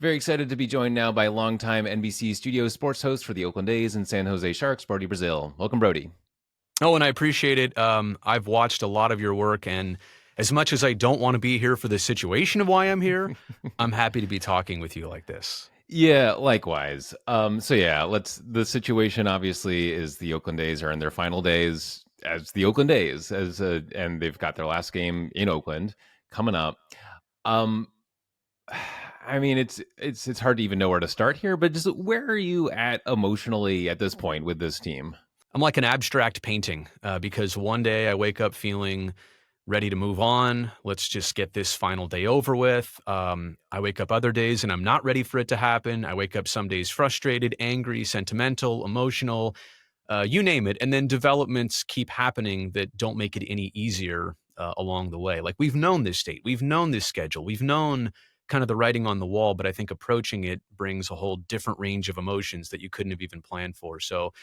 Very excited to be joined now by longtime NBC studio sports host for the Oakland A's and San Jose Sharks, Brody Brazil. Welcome, Brody. Oh, and I appreciate it. I've watched a lot of your work, and as much as I don't want to be here for the situation of why I'm here, I'm happy to be talking with you like this. Yeah, likewise. The situation obviously is the Oakland A's are in their final days as the Oakland A's, and they've got their last game in Oakland coming up. Um, I mean, it's hard to even know where to start here, but just where are you at emotionally at this point with this team? I'm like an abstract painting because one day I wake up feeling ready to move on. Let's just get this final day over with. I wake up other days and I'm not ready for it to happen. I wake up some days frustrated, angry, sentimental, emotional, you name it. And then developments keep happening that don't make it any easier along the way. Like we've known this date, we've known this schedule, we've known kind of the writing on the wall, but I think approaching it brings a whole different range of emotions that you couldn't have even planned for. So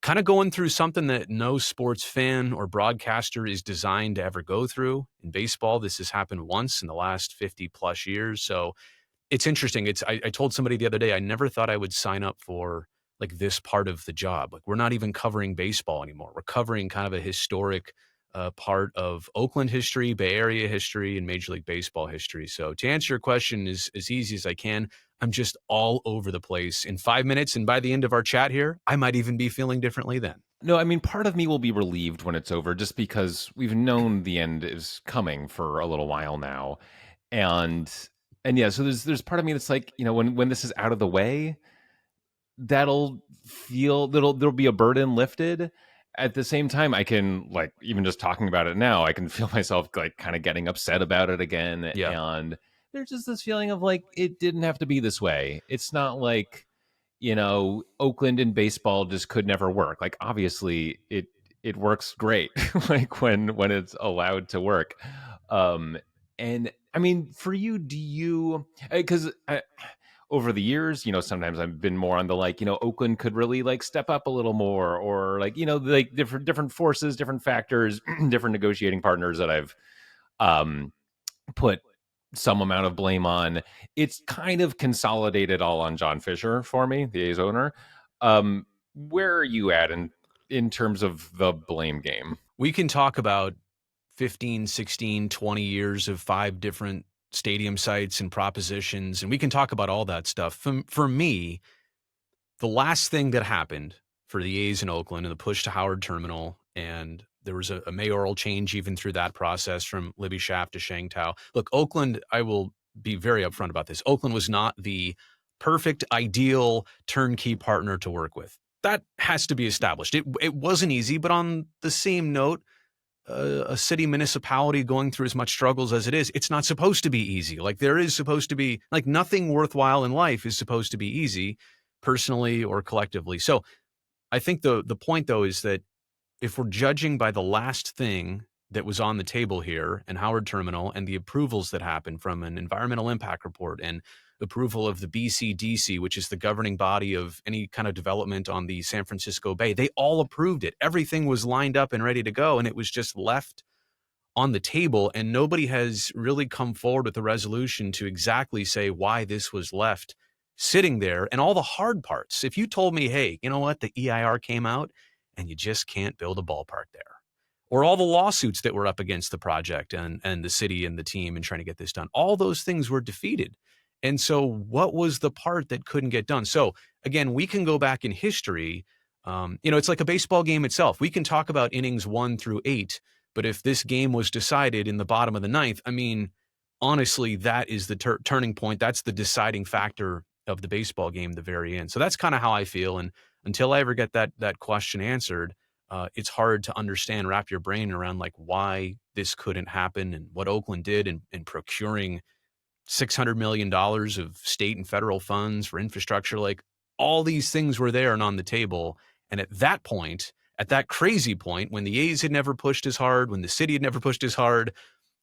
kind of going through something that no sports fan or broadcaster is designed to ever go through. In baseball, this has happened once in the last 50 plus years. So it's interesting. I told somebody the other day, I never thought I would sign up for like this part of the job. Like we're not even covering baseball anymore. We're covering kind of a historic part of Oakland history, Bay Area history, and Major League Baseball history. So to answer your question as easy as I can, I'm just all over the place in 5 minutes. And by the end of our chat here, I might even be feeling differently then. No, I mean, part of me will be relieved when it's over just because we've known the end is coming for a little while now. And yeah, so there's part of me that's like, when this is out of the way, there'll be a burden lifted. At the same time, I can, like, even just talking about it now, I can feel myself like kind of getting upset about it again. Yeah. And there's just this feeling of like it didn't have to be this way. It's not like Oakland and baseball just could never work. Like obviously it works great like when it's allowed to work. And I mean, for you, do you, because over the years, sometimes I've been more on the like, Oakland could really like step up a little more, or like, like different forces, different factors, different negotiating partners that I've put some amount of blame on. It's kind of consolidated all on John Fisher for me, the A's owner. Where are you at in terms of the blame game? We can talk about 15, 16, 20 years of 5 different stadium sites and propositions, and we can talk about all that stuff. For me, the last thing that happened for the A's in Oakland and the push to Howard Terminal, and there was a mayoral change even through that process from Libby Schaaf to Shang Tao. Look, Oakland, I will be very upfront about this. Oakland was not the perfect, ideal turnkey partner to work with. That has to be established. It wasn't easy, but on the same note, a city municipality going through as much struggles as it is, it's not supposed to be easy. Like there is supposed to be, like nothing worthwhile in life is supposed to be easy, personally or collectively. So I think the point though is that if we're judging by the last thing that was on the table here and Howard Terminal and the approvals that happened from an environmental impact report and approval of the BCDC, which is the governing body of any kind of development on the San Francisco Bay, they all approved it. Everything was lined up and ready to go, and it was just left on the table, and nobody has really come forward with a resolution to exactly say why this was left sitting there and all the hard parts. If you told me, hey, you know what, the EIR came out and you just can't build a ballpark there, or all the lawsuits that were up against the project and the city and the team and trying to get this done, all those things were defeated. And so what was the part that couldn't get done? So again, we can go back in history. It's like a baseball game itself. We can talk about innings 1 through 8, but if this game was decided in the bottom of the ninth, I mean, honestly, that is the turning point. That's the deciding factor of the baseball game, the very end. So that's kind of how I feel. And until I ever get that question answered, it's hard to understand, wrap your brain around like why this couldn't happen and what Oakland did in procuring $600 million of state and federal funds for infrastructure. Like all these things were there and on the table. And at that point, at that crazy point, when the A's had never pushed as hard, when the city had never pushed as hard,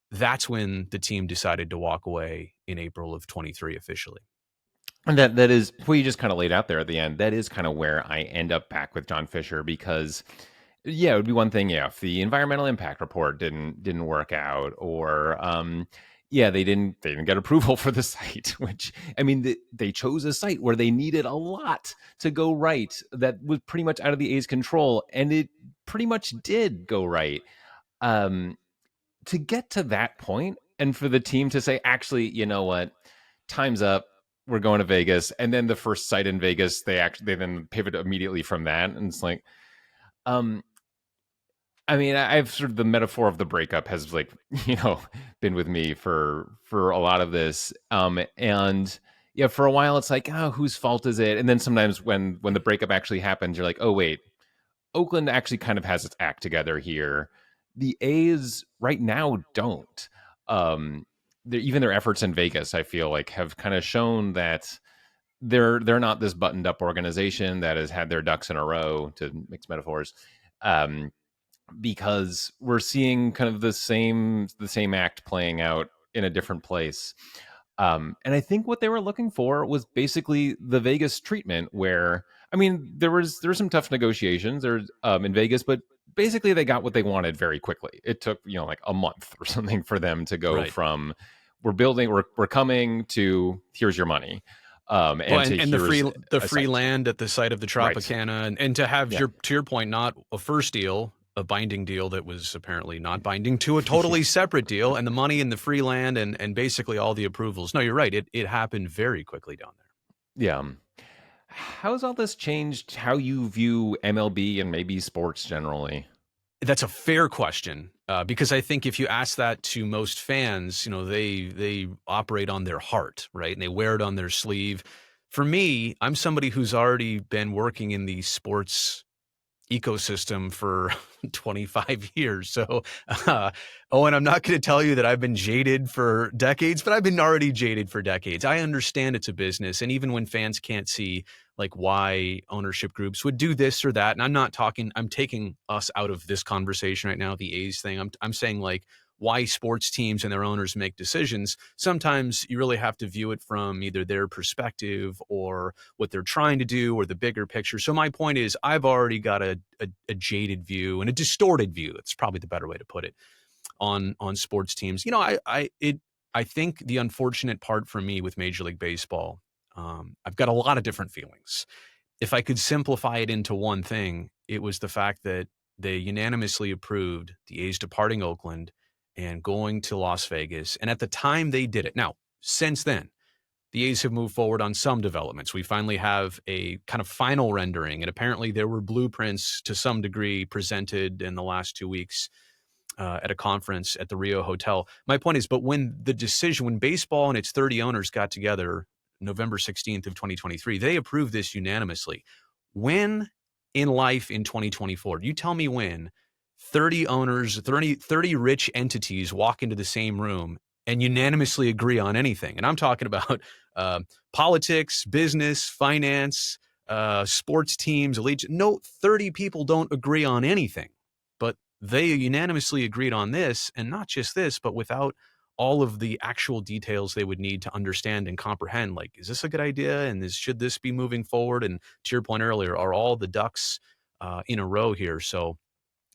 that's when the team decided to walk away in April of 23 officially. And that is what you just kind of laid out there at the end. That is kind of where I end up back with John Fisher, because yeah, it would be one thing if the environmental impact report didn't work out, or Yeah, they didn't get approval for the site, which I mean, they chose a site where they needed a lot to go right that was pretty much out of the A's control, and it pretty much did go right. Um, to get to that point and for the team to say, actually, you know what, time's up. We're going to Vegas, and then the first site in Vegas, they then pivot immediately from that, and it's like, um, I mean, I've sort of the metaphor of the breakup has like, been with me for a lot of this. And yeah, for a while it's like, oh, whose fault is it? And then sometimes when the breakup actually happens, you're like, oh wait, Oakland actually kind of has its act together here. The A's right now don't. Um, even their efforts in Vegas, I feel like, have kind of shown that they're not this buttoned up organization that has had their ducks in a row, to mix metaphors. Um, because we're seeing kind of the same act playing out in a different place. And I think what they were looking for was basically the Vegas treatment, where I mean there were some tough negotiations in Vegas, but basically they got what they wanted very quickly. It took like a month or something for them to go Right. from we're coming to here's your money, Well, and to and here's the a free site. land at the site of the Right. Tropicana, and to have Yeah. your point, not a first deal, a binding deal that was apparently not binding, to a totally separate deal, and the money and the free land and basically all the approvals. No, you're right. It happened very quickly down there. Yeah. How's all this changed how you view MLB and maybe sports generally? That's a fair question, because I think if you ask that to most fans, they operate on their heart, right? And they wear it on their sleeve. For me, I'm somebody who's already been working in the sports ecosystem for 25 years. So, uh, Owen, I'm not going to tell you that I've been jaded for decades, but I've been already jaded for decades. I understand it's a business. And even when fans can't see like why ownership groups would do this or that, and I'm taking us out of this conversation right now, the A's thing. I'm saying like why sports teams and their owners make decisions. Sometimes you really have to view it from either their perspective or what they're trying to do or the bigger picture. So my point is I've already got a jaded view and a distorted view. That's probably the better way to put it on sports teams. I think the unfortunate part for me with Major League Baseball, I've got a lot of different feelings. If I could simplify it into one thing, it was the fact that they unanimously approved the A's departing Oakland and going to Las Vegas. And at the time they did it. Now, since then, the A's have moved forward on some developments. We finally have a kind of final rendering, and apparently there were blueprints to some degree presented in the last 2 weeks at a conference at the Rio Hotel. My point is, but when baseball and its 30 owners got together November 16th of 2023, they approved this unanimously. When in life in 2024, you tell me when 30 owners, 30 rich entities walk into the same room and unanimously agree on anything. And I'm talking about politics, business, finance, sports teams, allegiance. No, 30 people don't agree on anything, but they unanimously agreed on this, and not just this, but without all of the actual details they would need to understand and comprehend. Like, is this a good idea? And should this be moving forward? And to your point earlier, are all the ducks in a row here? So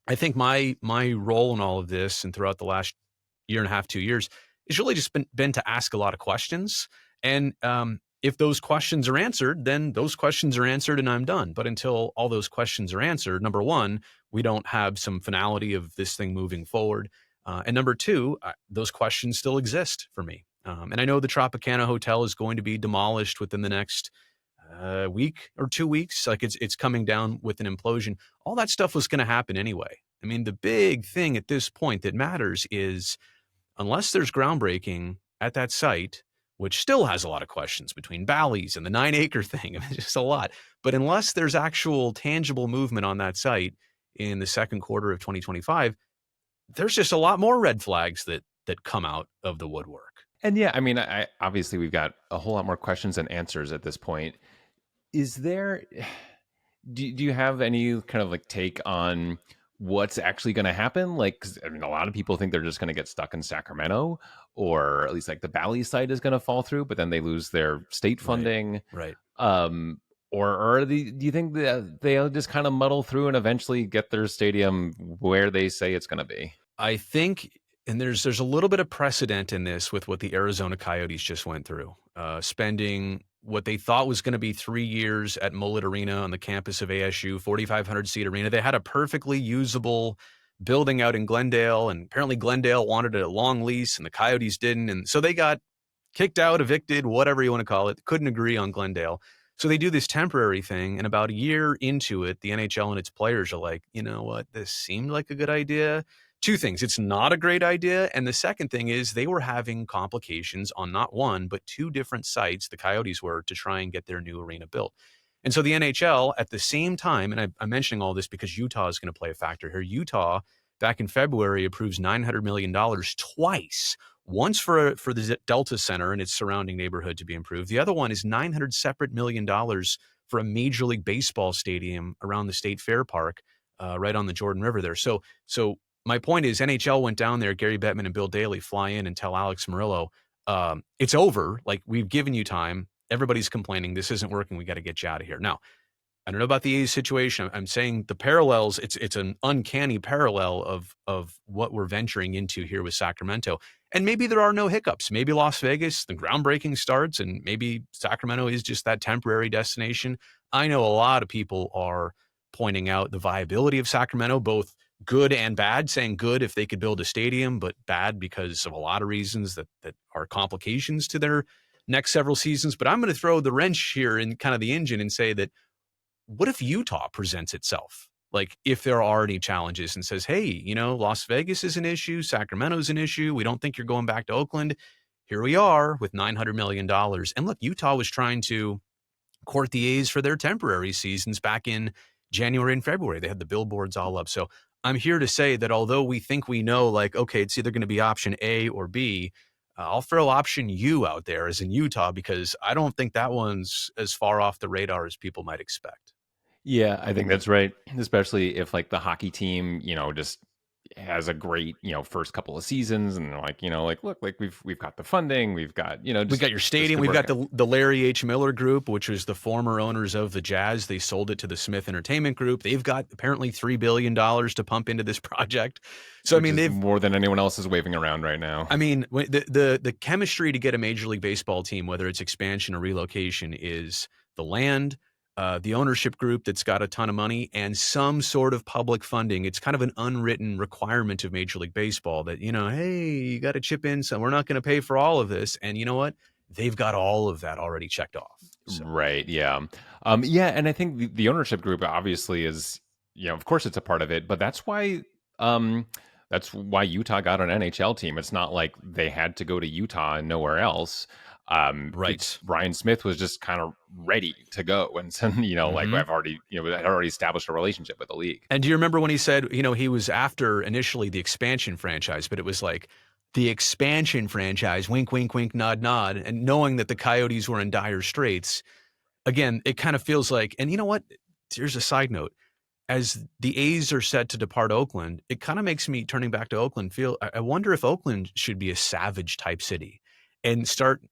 I think my role in all of this and throughout the last year and a half, 2 years, is really just been to ask a lot of questions. And if those questions are answered, then those questions are answered and I'm done. But until all those questions are answered, number one, we don't have some finality of this thing moving forward. And number two, those questions still exist for me. And I know the Tropicana Hotel is going to be demolished within the next week or 2 weeks. Like it's coming down with an implosion. All that stuff was going to happen anyway. I mean, the big thing at this point that matters is unless there's groundbreaking at that site, which still has a lot of questions between Bally's and the 9 acre thing, I mean, just a lot. But unless there's actual tangible movement on that site in the second quarter of 2025, there's just a lot more red flags that come out of the woodwork. And yeah, I mean, I obviously we've got a whole lot more questions than answers at this point. Is there do you have any kind of like take on what's actually going to happen? Like, 'cause, I mean, a lot of people think they're just going to get stuck in Sacramento, or at least like the Bally site is going to fall through, but then they lose their state Right. funding. Right. Do you think that they'll just kind of muddle through and eventually get their stadium where they say it's going to be? I think and there's a little bit of precedent in this with what the Arizona Coyotes just went through, spending what they thought was going to be 3 years at Mullet Arena on the campus of ASU, 4,500 seat arena. They had a perfectly usable building out in Glendale, and apparently Glendale wanted a long lease, and the Coyotes didn't, and so they got kicked out, evicted, whatever you want to call it. Couldn't agree on Glendale. So they do this temporary thing, and about a year into it, the NHL and its players are like, you know what, this seemed like a good idea. Two things: it's not a great idea, and the second thing is they were having complications on not one but two different sites, the Coyotes were, to try and get their new arena built. And so the NHL at the same time, and I'm mentioning all this because Utah is going to play a factor here. Utah back in February approves $900 million twice. Once for the Delta Center and its surrounding neighborhood to be improved. The other one is $900 separate million for a Major League Baseball stadium around the State Fair Park, right on the Jordan River there. So my point is, NHL went down there. Gary Bettman and Bill Daley fly in and tell Alex Murillo, it's over. Like, we've given you time. Everybody's complaining. This isn't working. We got to get you out of here. Now, I don't know about the A's situation. I'm saying the parallels, it's an uncanny parallel of what we're venturing into here with Sacramento. And maybe there are no hiccups. Maybe Las Vegas, the groundbreaking starts, and maybe Sacramento is just that temporary destination. I know a lot of people are pointing out the viability of Sacramento, both good and bad, saying good if they could build a stadium, but bad because of a lot of reasons that are complications to their next several seasons. But I'm going to throw the wrench here in kind of the engine and say that, what if Utah presents itself? Like, if there are any challenges and says, hey, Las Vegas is an issue, Sacramento is an issue, we don't think you're going back to Oakland. Here we are with $900 million. And look, Utah was trying to court the A's for their temporary seasons back in January and February. They had the billboards all up. So I'm here to say that although we think we know, like, okay, it's either going to be option A or B, I'll throw option U out there as in Utah, because I don't think that one's as far off the radar as people might expect. Yeah, I think that's right. Especially if like the hockey team, just has a great, first couple of seasons, and they're like, look, like we've got the funding, we've got, We've got your this stadium. could We've work got out. the Larry H. Miller Group, which was the former owners of the Jazz. They sold it to the Smith Entertainment Group. They've got apparently $3 billion to pump into this project. So, I Which mean, is they've, more than anyone else is waving around right now. I mean, the chemistry to get a Major League Baseball team, whether it's expansion or relocation, is the land, the ownership group that's got a ton of money, and some sort of public funding. It's kind of an unwritten requirement of Major League Baseball that, hey, you got to chip in some. We're not going to pay for all of this. And you know what? They've got all of that already checked off. So. Right. Yeah. Yeah. And I think the ownership group obviously is, of course it's a part of it, but um, that's why Utah got an NHL team. It's not like they had to go to Utah and nowhere else. It's Right. Ryan Smith was just kind of ready to go. And so, like Mm-hmm. I've already, had already established a relationship with the league. And do you remember when he said, he was after initially the expansion franchise, but it was like the expansion franchise, wink, wink, wink, nod, nod. And knowing that the Coyotes were in dire straits, again, it kind of feels like, and you know what? Here's a side note. As the A's are set to depart Oakland, it kind of makes me, turning back to Oakland, feel, I wonder if Oakland should be a Savage type city and start,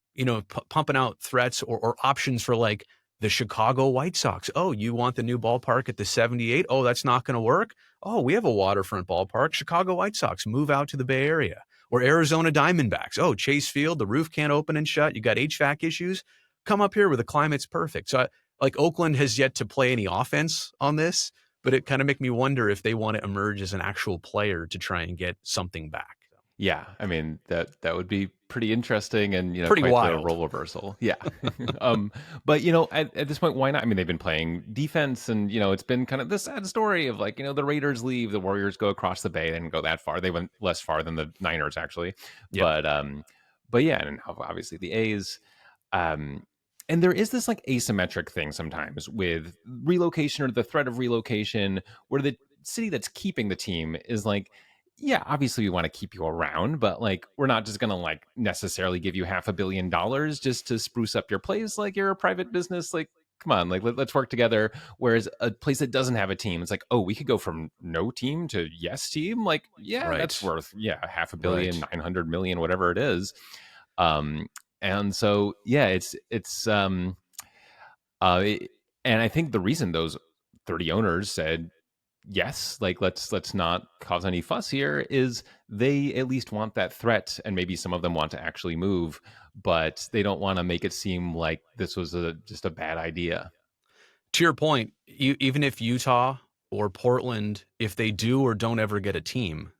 pumping out threats or options for like the Chicago White Sox. Oh, you want the new ballpark at the 78? Oh, that's not going to work. Oh, we have a waterfront ballpark. Chicago White Sox move out to the Bay Area. Or Arizona Diamondbacks. Oh, Chase Field, the roof can't open and shut. You got HVAC issues. Come up here where the climate's perfect. So, like, Oakland has yet to play any offense on this, but it kind of make me wonder if they want to emerge as an actual player to try and get something back. Yeah, I mean that would be pretty interesting, and Pretty quite the wild. role reversal. Yeah, but at this point, why not? I mean, they've been playing defense, and it's been kind of the sad story of like the Raiders leave, the Warriors go across the bay, they didn't go that far. They went less far than the Niners actually, Yep. but yeah, and obviously the A's. And there is this like asymmetric thing sometimes with relocation or the threat of relocation, where the city that's keeping the team is like, yeah, obviously we want to keep you around, but like we're not just gonna like necessarily give you $500 million just to spruce up your place. Like you're a private business. Like, come on, like let's work together. Whereas a place that doesn't have a team, it's like, oh, we could go from no team to yes team. Like, yeah, that's Right. worth half a billion, Right. 900 million, whatever it is. Um, and so yeah, uh, it, and I think the reason those 30 owners said yes, like let's not cause any fuss here, is they at least want that threat, and maybe some of them want to actually move, but they don't want to make it seem like this was a just a bad idea. To your point, even if Utah or Portland, if they do or don't ever get a team,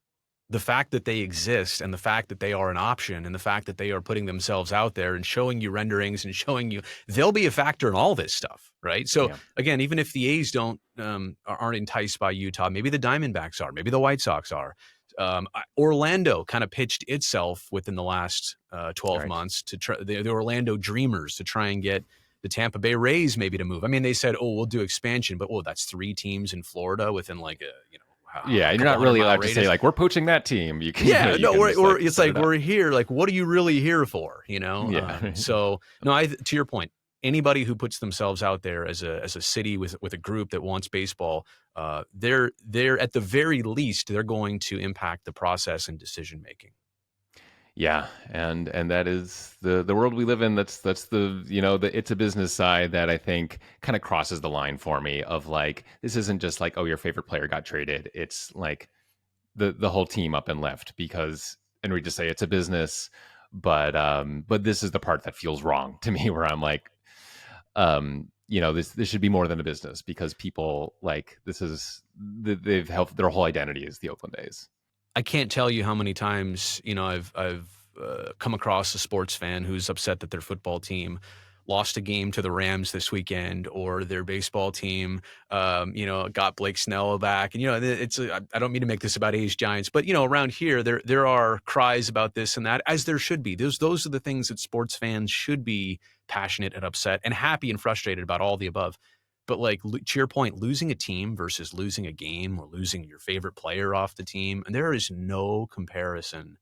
the fact that they exist and the fact that they are an option and the fact that they are putting themselves out there and showing you renderings and showing you, they'll be a factor in all this stuff, right? So Yeah. again, even if the A's aren't enticed by Utah, maybe the Diamondbacks are, maybe the White Sox are. Orlando kind of pitched itself within the last 12 Right. months to try the Orlando Dreamers to try and get the Tampa Bay Rays maybe to move. I mean, they said, "Oh, we'll do expansion," but that's 3 teams in Florida within like Yeah, a and you're couple not hundred really mile allowed to say radius. like we're poaching that team. You can, Yeah, you no, can just or like it's set like it up. we're here. Like, what are you really here for? Yeah. So no, to your point, anybody who puts themselves out there as a city with a group that wants baseball, they're at the very least they're going to impact the process and decision making. Yeah, and that is the world we live in. That's the the it's a business side that I think kind of crosses the line for me of like this isn't just like, oh, your favorite player got traded. It's like the whole team up and left because, and we just say it's a business, but this is the part that feels wrong to me where I'm like, this should be more than a business because people like this is they've helped their whole identity is the Oakland A's. I can't tell you how many times I've come across a sports fan who's upset that their football team lost a game to the Rams this weekend, or their baseball team, got Blake Snell back. And I don't mean to make this about A's Giants, but around here there are cries about this and that, as there should be. Those are the things that sports fans should be passionate and upset and happy and frustrated about, all the above. But like to your point, losing a team versus losing a game or losing your favorite player off the team, and there is no comparison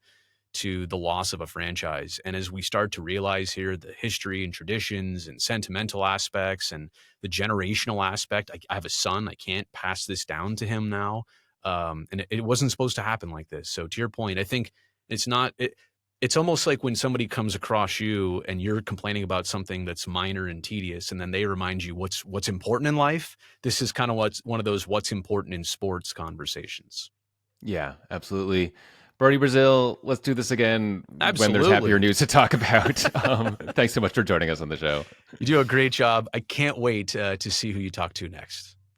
to the loss of a franchise. And as we start to realize here the history and traditions and sentimental aspects and the generational aspect, I have a son, I can't pass this down to him now. And it wasn't supposed to happen like this. So to your point, I think it's not, it's almost like when somebody comes across you and you're complaining about something that's minor and tedious, and then they remind you what's important in life. This is kind of what's one of those what's important in sports conversations. Yeah, absolutely. Brody Brazil, let's do this again when there's happier Absolutely. news to talk about. Thanks so much for joining us on the show. You do a great job. I can't wait to see who you talk to next.